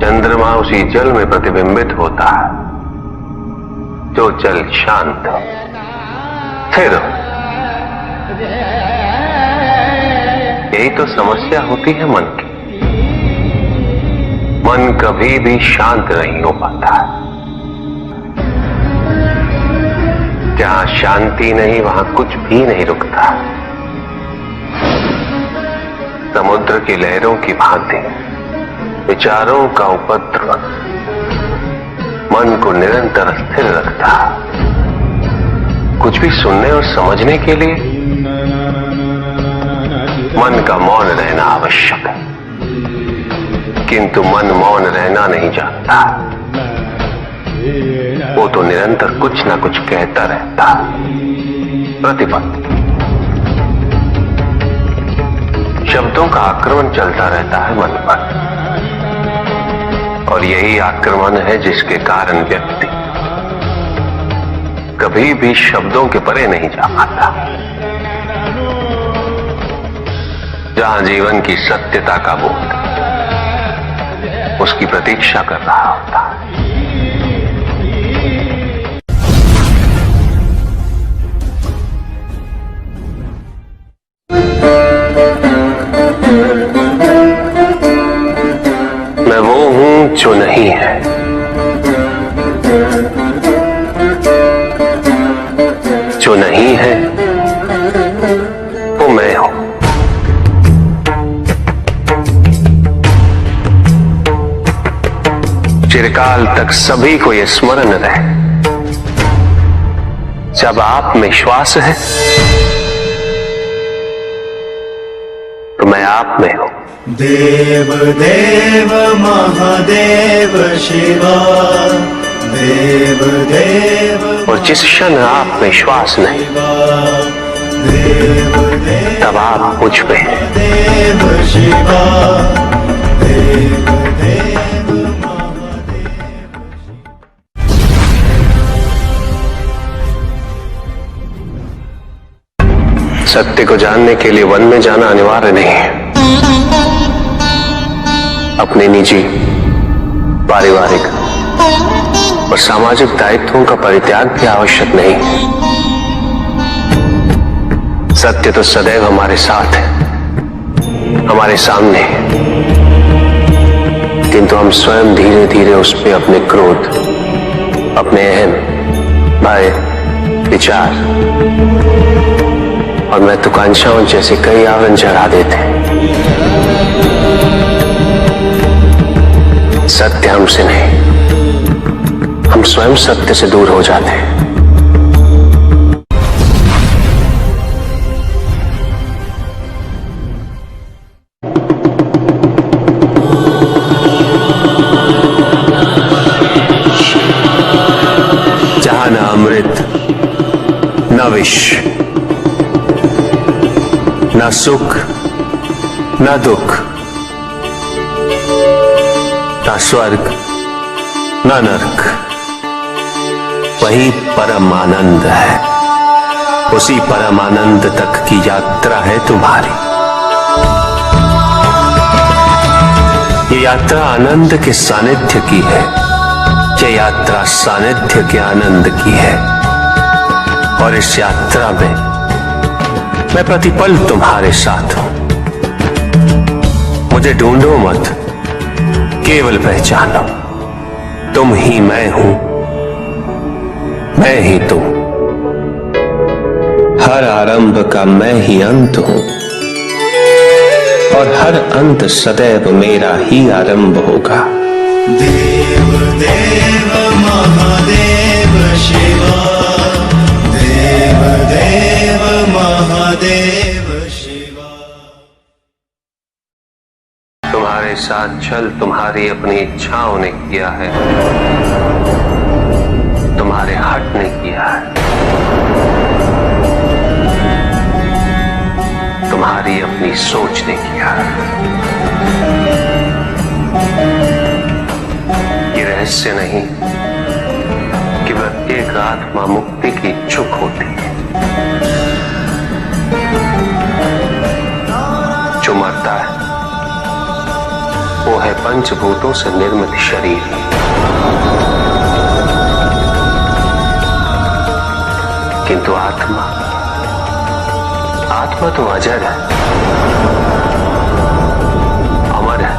चंद्रमा उसी जल में प्रतिबिंबित होता है जो जल शांत है, स्थिर हो। यही तो समस्या होती है मन की। मन कभी भी शांत नहीं हो पाता है। जहां शांति नहीं वहां कुछ भी नहीं रुकता। समुद्र की लहरों की भांति विचारों का उपद्रव मन को निरंतर स्थिर रखता। कुछ भी सुनने और समझने के लिए मन का मौन रहना आवश्यक है, किंतु मन मौन रहना नहीं जानता। वो तो निरंतर कुछ ना कुछ कहता रहता। प्रतिपद शब्दों का आक्रमण चलता रहता है मन पर, और यही आक्रमण है जिसके कारण व्यक्ति कभी भी शब्दों के परे नहीं जा पाता। जहां जीवन की सत्यता का बोध उसकी प्रतीक्षा कर रहा होता है। मैं वो हूं जो नहीं है, जो नहीं है वो मैं हूं। चिरकाल तक सभी को यह स्मरण रहे, जब आप में श्वास है तो मैं आप में हूं। देव देव महादेव शिवा, देव देव। और जिस क्षण आप में श्वास नहीं देव देव तब आप मुझ पे हैं। देव शिवा, देव देव महादेव। सत्य को जानने के लिए वन में जाना अनिवार्य नहीं है। अपने निजी, पारिवारिक और सामाजिक दायित्वों का परित्याग भी आवश्यक नहीं है। सत्य तो सदैव हमारे साथ है, हमारे सामने है, किंतु हम स्वयं धीरे धीरे उस पे अपने क्रोध, अपने अहम, भय, विचार और महत्वाकांक्षाओं जैसे कई आवरण चढ़ा देते हैं। सत्य हमसे नहीं, हम स्वयं सत्य से दूर हो जाते हैं। जहां न अमृत, न विष, न सुख, न दुख, न स्वर्ग, न नरक, वही परम आनंद है। उसी परम आनंद तक की यात्रा है तुम्हारी। ये यात्रा आनंद के सानिध्य की है, ये यात्रा सानिध्य के आनंद की है। और इस यात्रा में मैं प्रतिपल तुम्हारे साथ हूं। मुझे ढूंढो मत, केवल पहचानो, तुम ही मैं हूं, मैं ही तुम। हर आरंभ का मैं ही अंत हूं, और हर अंत सदैव मेरा ही आरंभ होगा। देव देव महादेव शिवा, देव देव महादेव शिवा। तुम्हारे साथ छल तुम्हारी अपनी इच्छाओं ने किया है, तुम्हारे हट ने किया है, तुम्हारी अपनी सोच ने किया है। ये रहस्य नहीं कि प्रत्येक आत्मा मुक्ति की इच्छुक होती है। जो मरता है वो है पंचभूतों से निर्मित शरीर। किंतु आत्मा तो अजर है, अमर है।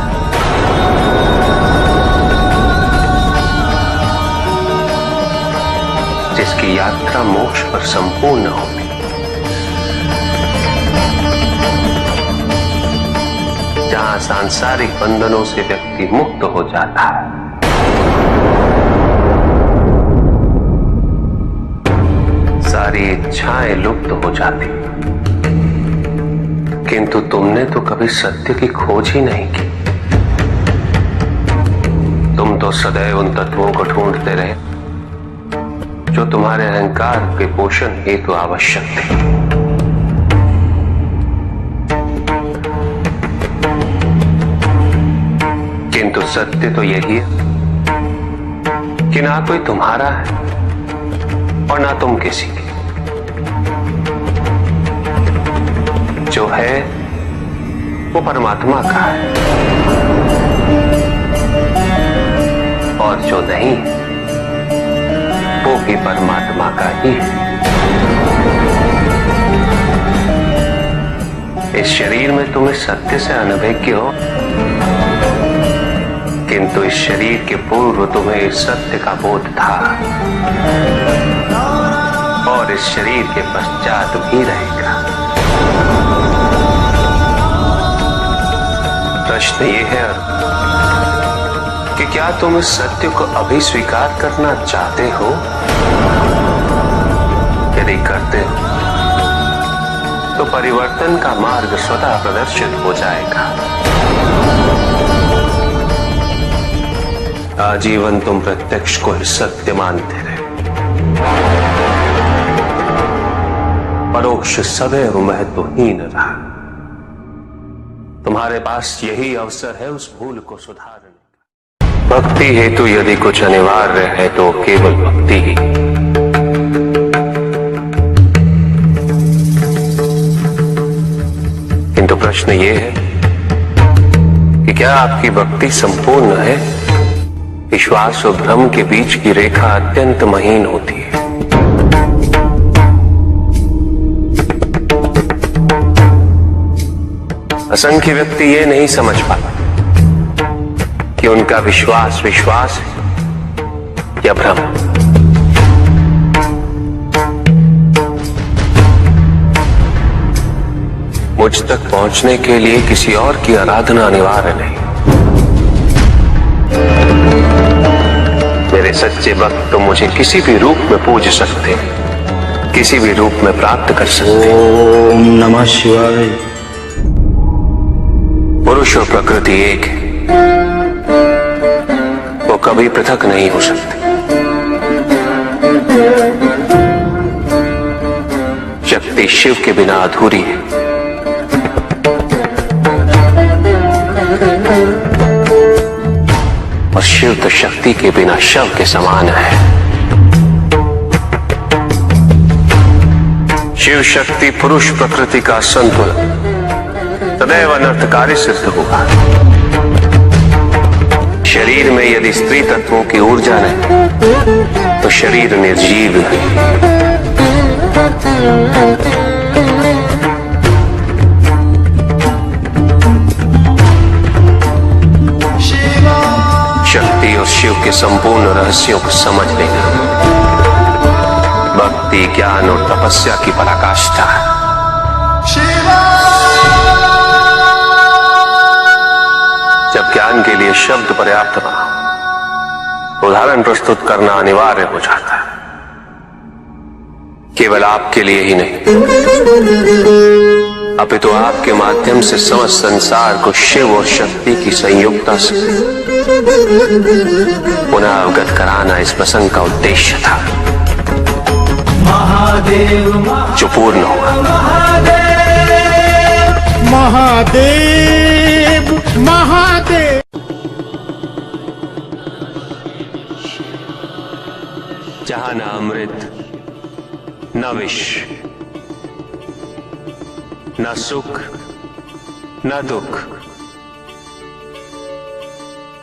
जिसकी यात्रा मोक्ष पर संपूर्ण होगी। जहां सांसारिक बंधनों से व्यक्ति मुक्त हो जाता है, सारी इच्छाएं लुप्त हो जाती। किंतु तुमने तो कभी सत्य की खोज ही नहीं की। तुम तो सदैव उन तत्वों को ढूंढते रहे जो तुम्हारे अहंकार के पोषण हेतु आवश्यक थे। किंतु सत्य तो यही है कि ना कोई तुम्हारा है और ना तुम किसी के। जो है वो परमात्मा का है, और जो नहीं वो भी परमात्मा का ही है। इस शरीर में तुम इस सत्य से अनभिज्ञ हो, किंतु इस शरीर के पूर्व तुम्हें इस सत्य का बोध था, और इस शरीर के पश्चात भी रहेगा। प्रश्न ये है कि क्या तुम इस सत्य को अभी स्वीकार करना चाहते हो? यदि करते हो तो परिवर्तन का मार्ग स्वतः प्रदर्शित हो जाएगा। आजीवन तुम प्रत्यक्ष को ही सत्य मानते रहे, परोक्ष सदैव महत्वहीन रहा। तुम्हारे पास यही अवसर है उस भूल को सुधारने का। भक्ति हेतु यदि कुछ अनिवार्य है तो केवल भक्ति ही। किंतु प्रश्न ये है कि क्या आपकी भक्ति संपूर्ण है? विश्वास और भ्रम के बीच की रेखा अत्यंत महीन होती है। असंख्य व्यक्ति ये नहीं समझ पाते कि उनका विश्वास है या भ्रम। मुझ तक पहुंचने के लिए किसी और की आराधना अनिवार्य नहीं। मेरे सच्चे भक्त तो मुझे किसी भी रूप में पूज सकते, किसी भी रूप में प्राप्त कर सकते। ओम नमः शिवाय। पुरुष और प्रकृति एक है, वो कभी पृथक नहीं हो सकते। शक्ति शिव के बिना अधूरी है, और शिव तो शक्ति के बिना शव के समान है। शिव शक्ति पुरुष प्रकृति का संतुलन सदैव अनर्थकारी सिद्ध होगा। शरीर में यदि स्त्री तत्वों की ऊर्जा नहीं तो शरीर निर्जीव है। शक्ति और शिव के संपूर्ण रहस्यों को समझ लेना भक्ति, ज्ञान और तपस्या की पराकाष्ठा है। जब ज्ञान के लिए शब्द पर्याप्त ना, उदाहरण प्रस्तुत करना अनिवार्य हो जाता है। केवल आपके लिए ही नहीं, अपितु आपके माध्यम से समस्त संसार को शिव और शक्ति की संयुक्ता से पुनः अवगत कराना इस प्रसंग का उद्देश्य था, जो पूर्ण हुआ। महादेव महादेव। जहां न अमृत न विष, न सुख न दुख,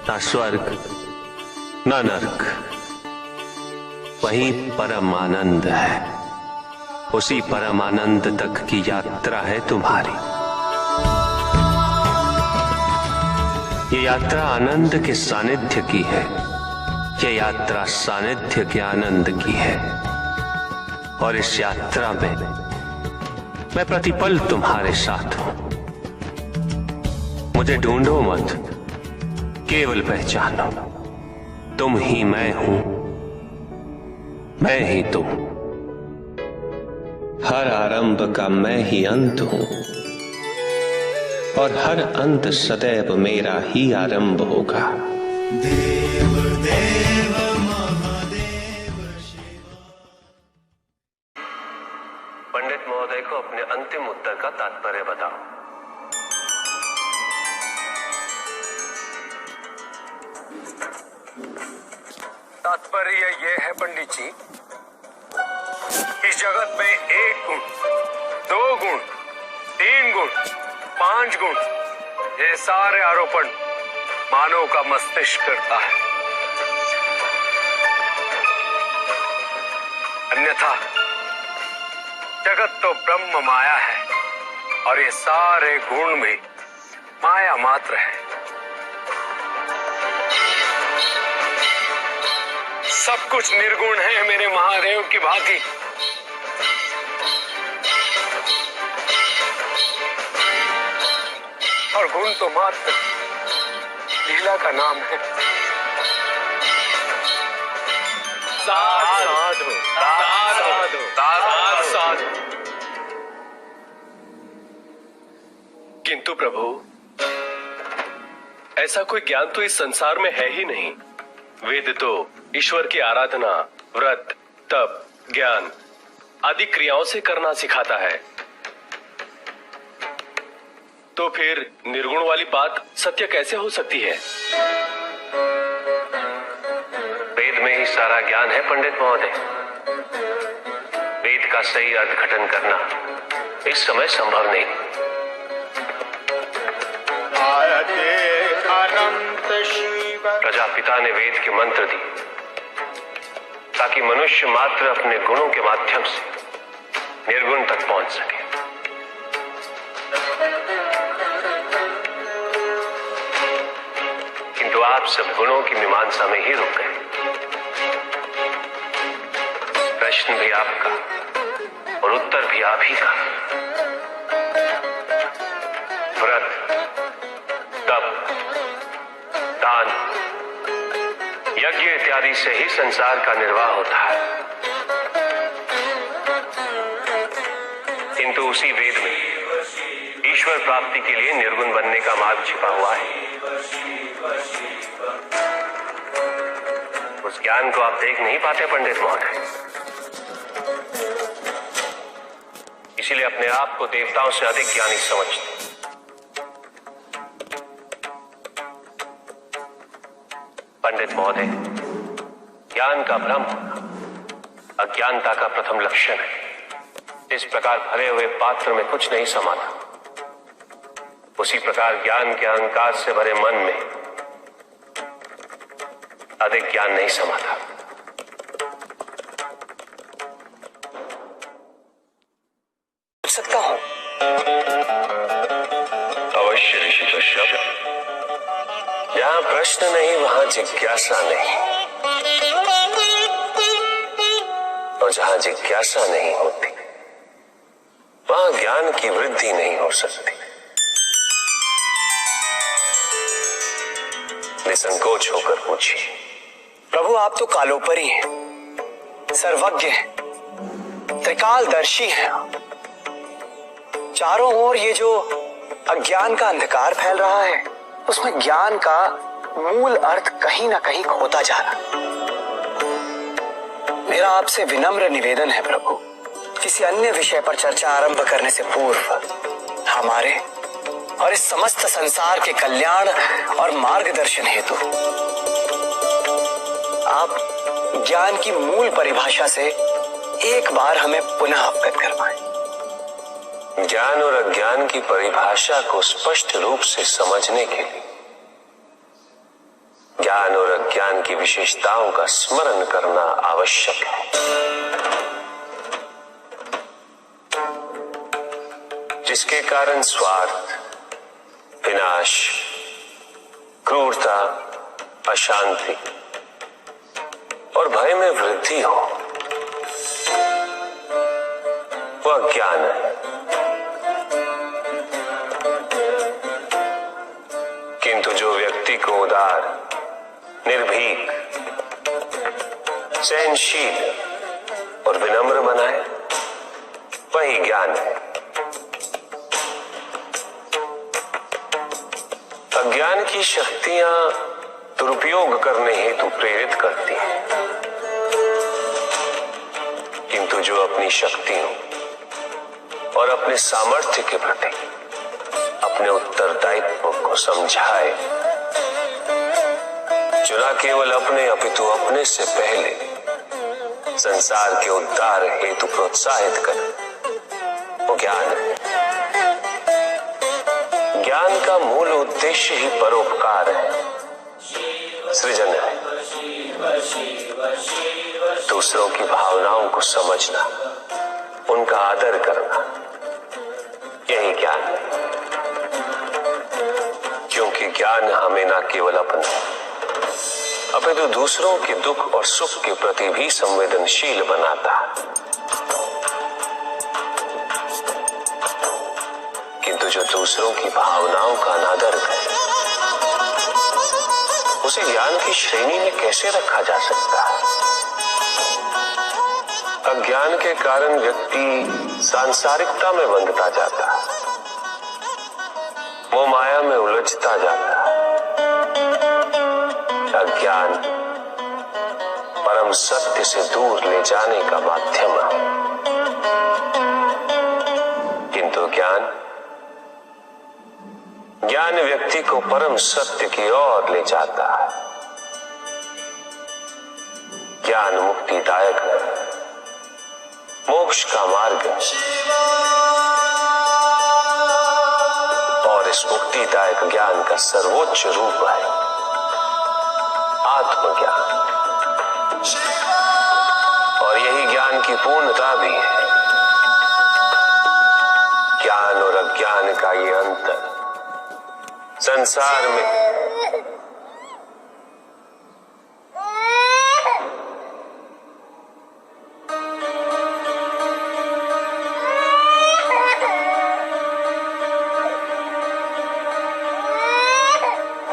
ना स्वर्ग ना नरक, वही परम आनंद है। उसी परम आनंद तक की यात्रा है तुम्हारी। ये यात्रा आनंद के सानिध्य की है। ये यात्रा सानिध्य के आनंद की है। और इस यात्रा में मैं प्रतिपल तुम्हारे साथ हूं। मुझे ढूंढो मत, केवल पहचानो, तुम ही मैं हूं, मैं ही तुम। हर आरंभ का मैं ही अंत हूं, और हर अंत सदैव मेरा ही आरंभ होगा। देव देव महादेव शिव। पंडित महोदय को अपने अंतिम उत्तर का तात्पर्य बताओ। तात्पर्य यह है पंडित जी, इस जगत में 1 गुण, 2 गुण, 3 गुण, 5 गुण, ये सारे आरोपण मानव का मस्तिष्क करता है। अन्यथा जगत तो ब्रह्म माया है, और ये सारे गुण भी माया मात्र है। सब कुछ निर्गुण है मेरे महादेव की भांति। और गुण तो मात्र लीला का नाम है। साधु साधु साधु साधु। किंतु प्रभु, ऐसा कोई ज्ञान तो इस संसार में है ही नहीं। वेद तो ईश्वर की आराधना, व्रत, तप, ज्ञान आदि क्रियाओं से करना सिखाता है। तो फिर निर्गुण वाली बात सत्य कैसे हो सकती है? वेद में ही सारा ज्ञान है पंडित महोदय। वेद का सही अर्थघटन करना इस समय संभव नहीं। अनंत शिव। प्रजापिता ने वेद के मंत्र दी ताकि मनुष्य मात्र अपने गुणों के माध्यम से निर्गुण तक पहुंच सके। किंतु आप सब गुणों की मीमांसा में ही रुक गए। प्रश्न भी आपका और उत्तर भी आप ही का। व्रत, तप, दान, यज्ञ इत्यादि से ही संसार का निर्वाह होता है। किंतु उसी वेद में ईश्वर प्राप्ति के लिए निर्गुण बनने का मार्ग छिपा हुआ है। उस ज्ञान को आप देख नहीं पाते पंडित महोदय। इसीलिए अपने आप को देवताओं से अधिक ज्ञानी समझते। पंडित महोदय, ज्ञान का भ्रम अज्ञानता का प्रथम लक्षण है। इस प्रकार भरे हुए पात्र में कुछ नहीं समाता, उसी प्रकार ज्ञान के अहंकार से भरे मन में अधिक ज्ञान नहीं समाता। पूछ सकता हूं? अवश्य ऋषि कश्यप। जहां प्रश्न नहीं वहां जिज्ञासा नहीं, और जहां जिज्ञासा नहीं होती वहां ज्ञान की वृद्धि नहीं हो सकती। निसंकोच होकर पूछिए। प्रभु, आप तो कालोपरी हैं, सर्वज्ञ हैं, त्रिकालदर्शी हैं। चारों ओर ये जो अज्ञान का अंधकार फैल रहा है, उसमें ज्ञान का मूल अर्थ कहीं ना कहीं खोता जा रहा है। मेरा आपसे विनम्र निवेदन है प्रभु, किसी अन्य विषय पर चर्चा आरंभ करने से पूर्व हमारे और इस समस्त संसार के कल्याण और मार्गदर्शन हेतु आप ज्ञान की मूल परिभाषा से एक बार हमें पुनः अवगत करवाएं। ज्ञान और अज्ञान की परिभाषा को स्पष्ट रूप से समझने के लिए की विशेषताओं का स्मरण करना आवश्यक है। जिसके कारण स्वार्थ, विनाश, क्रूरता, अशांति और भय में वृद्धि हो, वह ज्ञान है। किंतु जो व्यक्ति को उदार, निर्भीक, सहनशील और विनम्र बनाए, वही ज्ञान है। अज्ञान की शक्तियां दुरुपयोग करने हेतु प्रेरित करती हैं, किंतु जो अपनी शक्तियों और अपने सामर्थ्य के प्रति अपने उत्तरदायित्व को समझाए, जो न केवल अपने अपितु अपने से पहले संसार के उद्धार हेतु प्रोत्साहित करे, वो ज्ञान है। ज्ञान का मूल उद्देश्य ही परोपकार है, सृजन है। दूसरों की भावनाओं को समझना, उनका आदर करना, यही ज्ञान है। क्योंकि ज्ञान हमें न केवल अपने अपितु दूसरों के दुख और सुख के प्रति भी संवेदनशील बनाता है। किंतु जो दूसरों की भावनाओं का अनादर करे, उसे ज्ञान की श्रेणी में कैसे रखा जा सकता है? अज्ञान के कारण व्यक्ति सांसारिकता में बंधता जाता है, मोह माया में उलझता जाता है। अज्ञान परम सत्य से दूर ले जाने का माध्यम है, किंतु ज्ञान व्यक्ति को परम सत्य की ओर ले जाता है। ज्ञान मुक्तिदायक है, मोक्ष का मार्ग है, और इस मुक्तिदायक ज्ञान का सर्वोच्च रूप है आत्मज्ञान, और यही ज्ञान की पूर्णता भी है। ज्ञान और अज्ञान का ये अंतर संसार में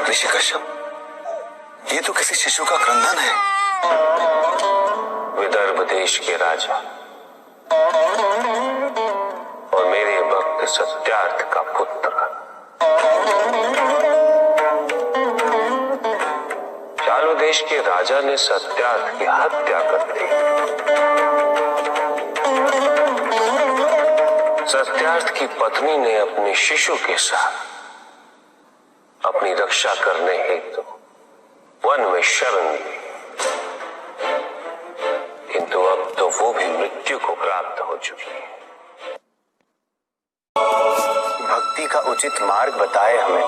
ऋषि कश्यप, ये तो किसी शिशु का क्रंदन है। विदर्भ देश के राजा और मेरे भक्त सत्यार्थ का पुत्र चालू देश के राजा ने सत्यार्थ की हत्या कर दी। सत्यार्थ की पत्नी ने अपने शिशु के साथ अपनी रक्षा करने हेतु वन में शरण ली, किंतु अब तो वो भी मृत्यु को प्राप्त हो चुकी है। भक्ति का उचित मार्ग बताए हमें,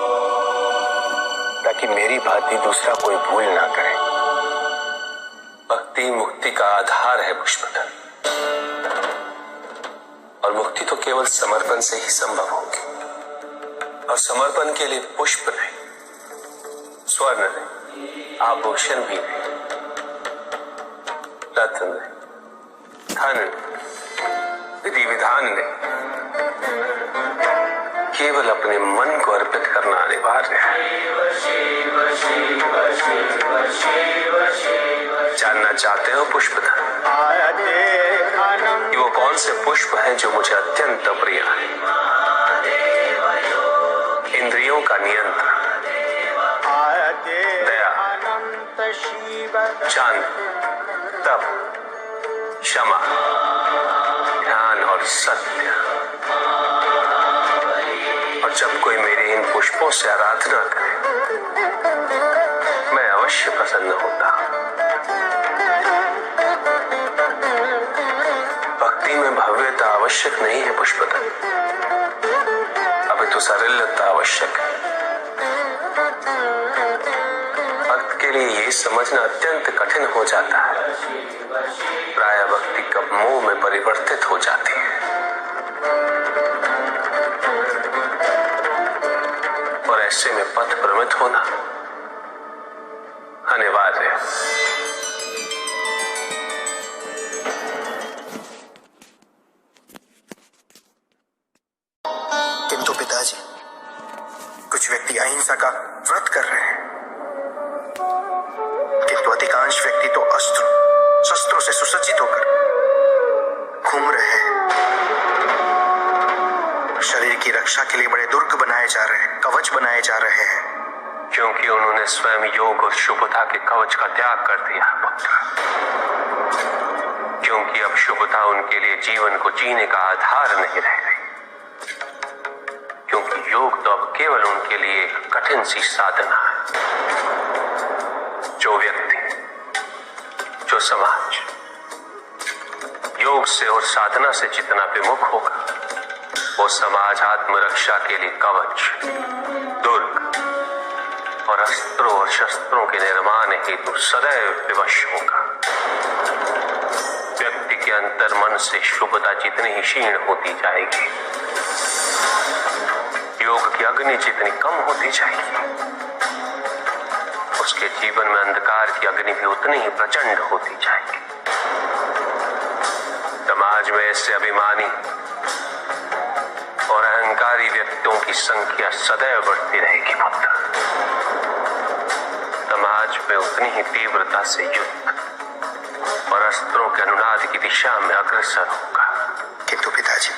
ताकि मेरी भांति दूसरा कोई भूल ना करे। भक्ति मुक्ति का आधार है पुष्पदल, और मुक्ति तो केवल समर्पण से ही संभव होगी। और समर्पण के लिए पुष्प नहीं, स्वर्ण नहीं, आभूषण भी नहीं, रत्न नहीं, धन नहीं, विधि विधान नहीं, केवल अपने मन को अर्पित करना अनिवार्य है। जानना चाहते हो पुष्पधर कि वो कौन से पुष्प हैं जो मुझे अत्यंत प्रिय है? इंद्रियों का नियंत्रण, दया, शांति, तप, क्षमा, ध्यान और सत्य। और जब कोई मेरे इन पुष्पों से आराधना करे, मैं अवश्य प्रसन्न होता। भक्ति में भव्यता आवश्यक नहीं है पुष्पदल, अभी तो सरलता आवश्यक है। भक्त के लिए ये समझना अत्यंत कठिन हो जाता है। प्राय भक्ति कब मोह में परिवर्तित हो जाती है और ऐसे में पथ भ्रमित होना अनिवार्य है। किंतु पिताजी, कुछ व्यक्ति अहिंसा का व्रत कर रहे हैं, किंतु अधिकांश व्यक्ति तो शस्त्रों से सुसज्जित होकर घूम रहे हैं। शरीर की रक्षा के लिए बड़े दुर्ग बनाए जा रहे हैं, कवच बनाए जा रहे हैं, क्योंकि उन्होंने स्वयं योग और शुभता के कवच का त्याग कर दिया पुत्र। क्योंकि अब शुभता उनके लिए जीवन को जीने का आधार नहीं रह गई, क्योंकि योग तो अब केवल उनके लिए एक कठिन सी साधना है। जो व्यक्ति, जो समाज योग से और साधना से जितना विमुख होगा, वो समाज आत्मरक्षा के लिए कवच, दुर्ग और अस्त्रों और शस्त्रों के निर्माण हेतु सदैव विवश होगा। व्यक्ति के अंतर मन से शुभता जितनी ही क्षीण होती जाएगी, योग की अग्नि जितनी कम होती जाएगी, उसके जीवन में अंधकार की अग्नि भी उतनी ही प्रचंड होती जाएगी। समाज में ऐसे अभिमानी और अहंकारी व्यक्तियों की संख्या सदैव बढ़ती रहेगी पुत्र। समाज में उतनी ही तीव्रता से युद्ध और अस्त्रों के अनुनाद की दिशा में अग्रसर होगा। किंतु पिताजी,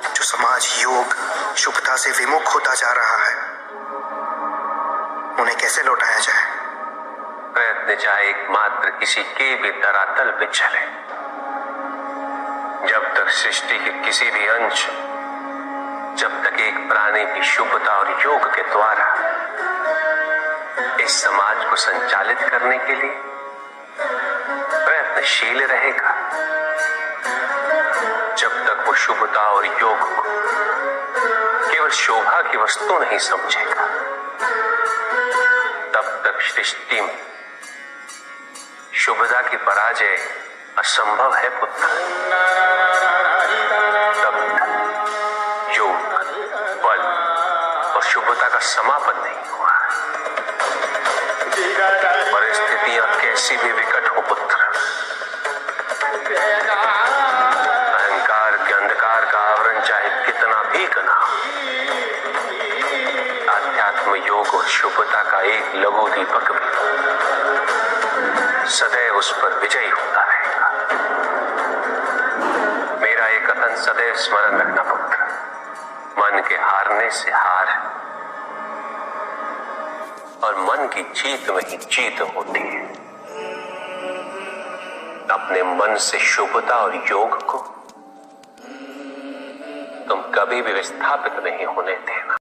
जो समाज योग शुभता से विमुख होता जा रहा है, उन्हें कैसे लौटाया जाए? प्रयत्न चाहे एकमात्र किसी के भी धरातल पे चले, जब तक सृष्टि के किसी भी अंश, जब तक एक प्राणी की शुभता और योग के द्वारा इस समाज को संचालित करने के लिए प्रयत्नशील रहेगा, जब तक वो शुभता और योग को केवल शोभा की वस्तु नहीं समझेगा, तब तक सृष्टि में शुभता की पराजय असंभव है पुत्र। तब तक योग, बल और शुभता का समापन नहीं हुआ है। परिस्थितियां कैसी भी विकट हो पुत्र, अहंकार के अंधकार का आवरण चाहे कितना भी घना हो, आध्यात्म योग और शुभता का एक लघु दीपक भी सदैव उस पर विजयी होता रहेगा। मेरा एक कथन सदैव स्मरण रखना पुत्र, मन के हारने से हार और मन की जीत में ही जीत होती है। अपने मन से शुभता और योग को तुम कभी भी विस्थापित नहीं होने देना।